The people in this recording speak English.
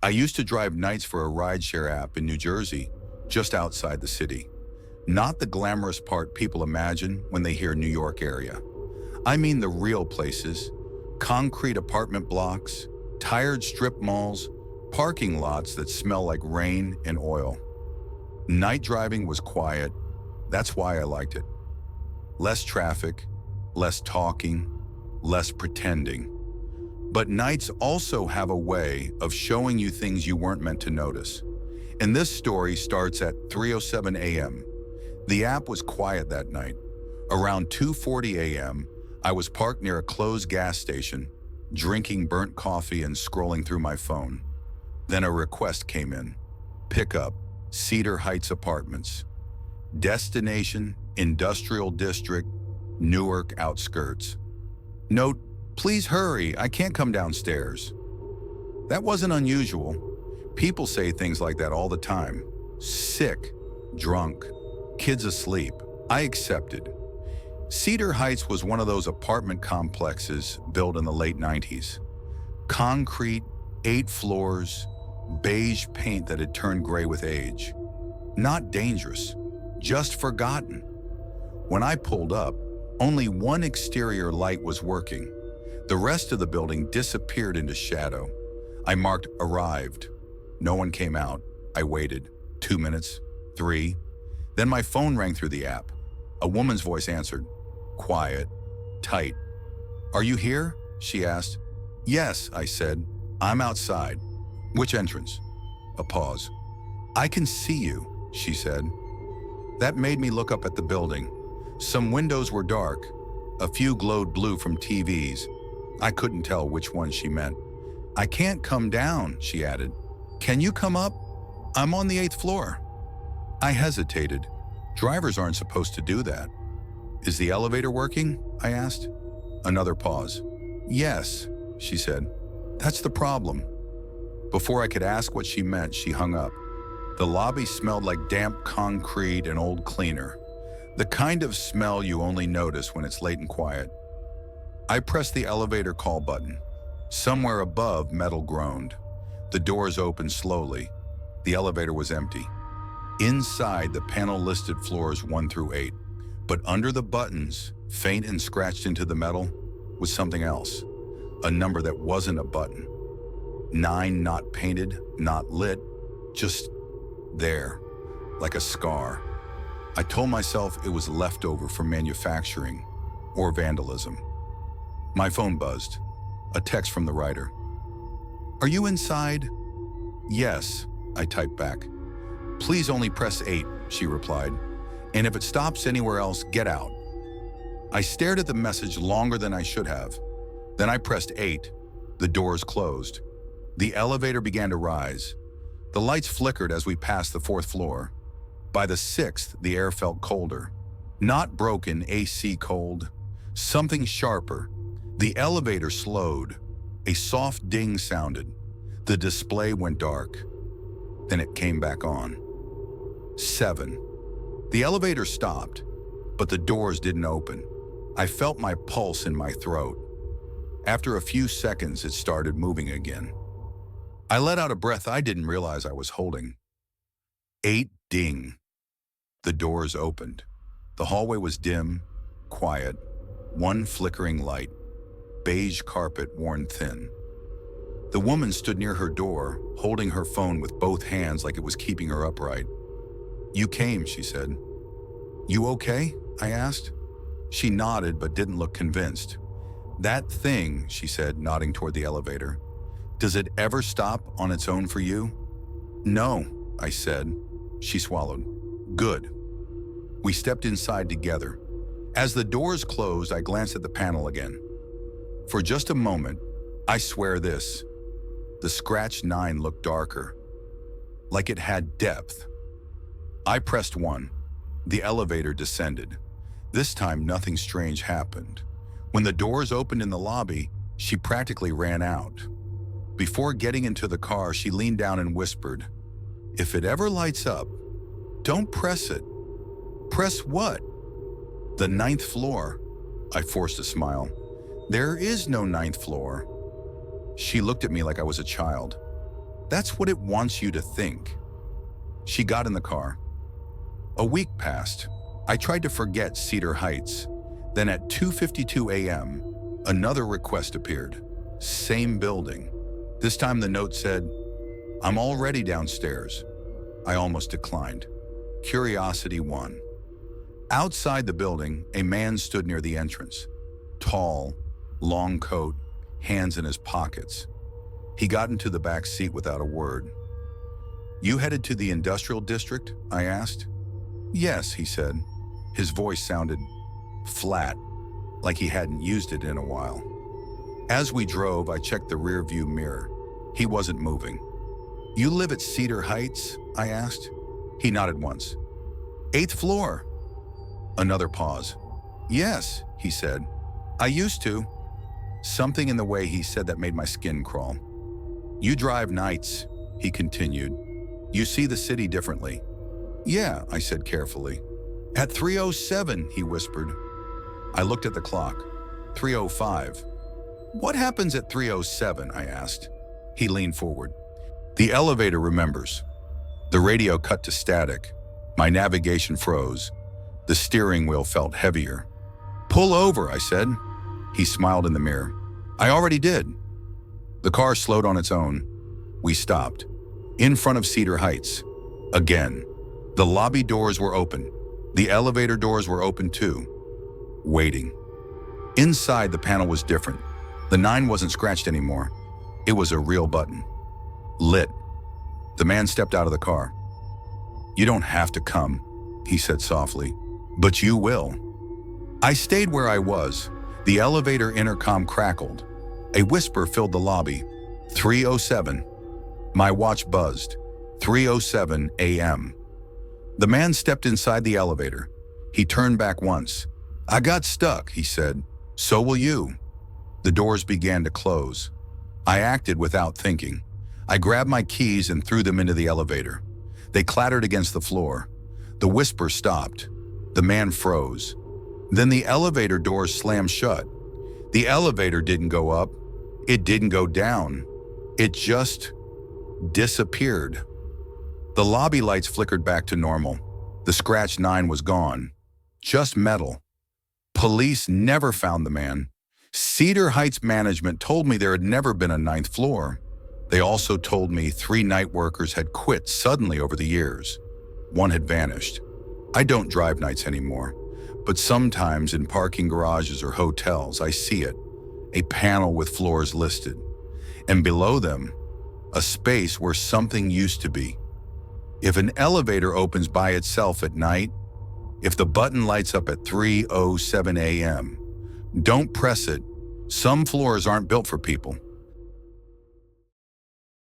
I used to drive nights for a rideshare app in New Jersey, just outside the city. Not the glamorous part people imagine when they hear New York area. I mean the real places: concrete apartment blocks, tired strip malls, parking lots that smell like rain and oil. Night driving was quiet. That's why I liked it. Less traffic, less talking, less pretending. But nights also have a way of showing you things you weren't meant to notice. And this story starts at 3:07 a.m. The app was quiet that night. Around 2:40 a.m., I was parked near a closed gas station, drinking burnt coffee and scrolling through my phone. Then a request came in. Pickup, Cedar Heights Apartments. Destination, Industrial District, Newark outskirts. Note, please hurry, I can't come downstairs. That wasn't unusual. People say things like that all the time. Sick, drunk, kids asleep. I accepted. Cedar Heights was one of those apartment complexes built in the late 90s. Concrete, 8 floors, beige paint that had turned gray with age. Not dangerous, just forgotten. When I pulled up, only one exterior light was working. The rest of the building disappeared into shadow. I marked arrived. No one came out. I waited. 2 minutes, 3. Then my phone rang through the app. A woman's voice answered. Quiet, tight. Are you here? She asked. Yes, I said. I'm outside. Which entrance? A pause. I can see you, she said. That made me look up at the building. Some windows were dark. A few glowed blue from TVs. I couldn't tell which one she meant. I can't come down, she added. Can you come up? I'm on the 8th floor. I hesitated. Drivers aren't supposed to do that. Is the elevator working? I asked. Another pause. Yes, she said. That's the problem. Before I could ask what she meant, she hung up. The lobby smelled like damp concrete and old cleaner. The kind of smell you only notice when it's late and quiet. I pressed the elevator call button. Somewhere above, metal groaned. The doors opened slowly. The elevator was empty. Inside, the panel listed floors 1 through 8. But under the buttons, faint and scratched into the metal, was something else. A number that wasn't a button. 9 not painted, not lit, just there, like a scar. I told myself it was leftover from manufacturing or vandalism. My phone buzzed. A text from the writer. Are you inside? Yes, I typed back. Please only press 8, she replied. And if it stops anywhere else, get out. I stared at the message longer than I should have. Then I pressed 8. The doors closed. The elevator began to rise. The lights flickered as we passed the 4th floor. By the 6th, the air felt colder. Not broken AC cold. Something sharper. The elevator slowed. A soft ding sounded. The display went dark. Then it came back on. 7. The elevator stopped, but the doors didn't open. I felt my pulse in my throat. After a few seconds, it started moving again. I let out a breath I didn't realize I was holding. 8 ding. The doors opened. The hallway was dim, quiet, one flickering light, beige carpet worn thin. The woman stood near her door, holding her phone with both hands like it was keeping her upright. You came, she said. You okay? I asked. She nodded but didn't look convinced. That thing, she said, nodding toward the elevator. Does it ever stop on its own for you? No, I said. She swallowed. Good. We stepped inside together. As the doors closed, I glanced at the panel again. For just a moment, I swear this, the scratched 9 looked darker, like it had depth. I pressed 1. The elevator descended. This time, nothing strange happened. When the doors opened in the lobby, she practically ran out. Before getting into the car, she leaned down and whispered, If it ever lights up, don't press it. Press what? The 9th floor. I forced a smile. There is no 9th floor. She looked at me like I was a child. That's what it wants you to think. She got in the car. A week passed. I tried to forget Cedar Heights. Then at 2:52 a.m., another request appeared. Same building. This time the note said, "I'm already downstairs." I almost declined. Curiosity won. Outside the building, a man stood near the entrance. Tall, long coat, hands in his pockets. He got into the back seat without a word. "You headed to the industrial district?" I asked. "Yes," he said. His voice sounded flat, like he hadn't used it in a while. As we drove, I checked the rear-view mirror. He wasn't moving. "You live at Cedar Heights?" I asked. He nodded once. "8th floor." Another pause. "Yes," he said. "I used to." Something in the way he said that made my skin crawl. "You drive nights," he continued. "You see the city differently." "Yeah," I said carefully. "At 3:07, he whispered. I looked at the clock. 3:05. "What happens at 3:07, I asked. He leaned forward. "The elevator remembers." The radio cut to static. My navigation froze. The steering wheel felt heavier. "Pull over," I said. He smiled in the mirror. "I already did." The car slowed on its own. We stopped. In front of Cedar Heights. Again. The lobby doors were open. The elevator doors were open too. Waiting. Inside, the panel was different. The 9 wasn't scratched anymore. It was a real button. Lit. The man stepped out of the car. "You don't have to come," he said softly. "But you will." I stayed where I was. The elevator intercom crackled. A whisper filled the lobby. 3:07. My watch buzzed. 3:07 a.m. The man stepped inside the elevator. He turned back once. "I got stuck," he said. "So will you." The doors began to close. I acted without thinking. I grabbed my keys and threw them into the elevator. They clattered against the floor. The whisper stopped. The man froze. Then the elevator doors slammed shut. The elevator didn't go up. It didn't go down. It just disappeared. The lobby lights flickered back to normal. The scratched 9 was gone. Just metal. Police never found the man. Cedar Heights management told me there had never been a 9th floor. They also told me 3 night workers had quit suddenly over the years. One had vanished. I don't drive nights anymore, but sometimes in parking garages or hotels I see it, a panel with floors listed, and below them, a space where something used to be. If an elevator opens by itself at night, if the button lights up at 3:07 a.m., don't press it. Some floors aren't built for people.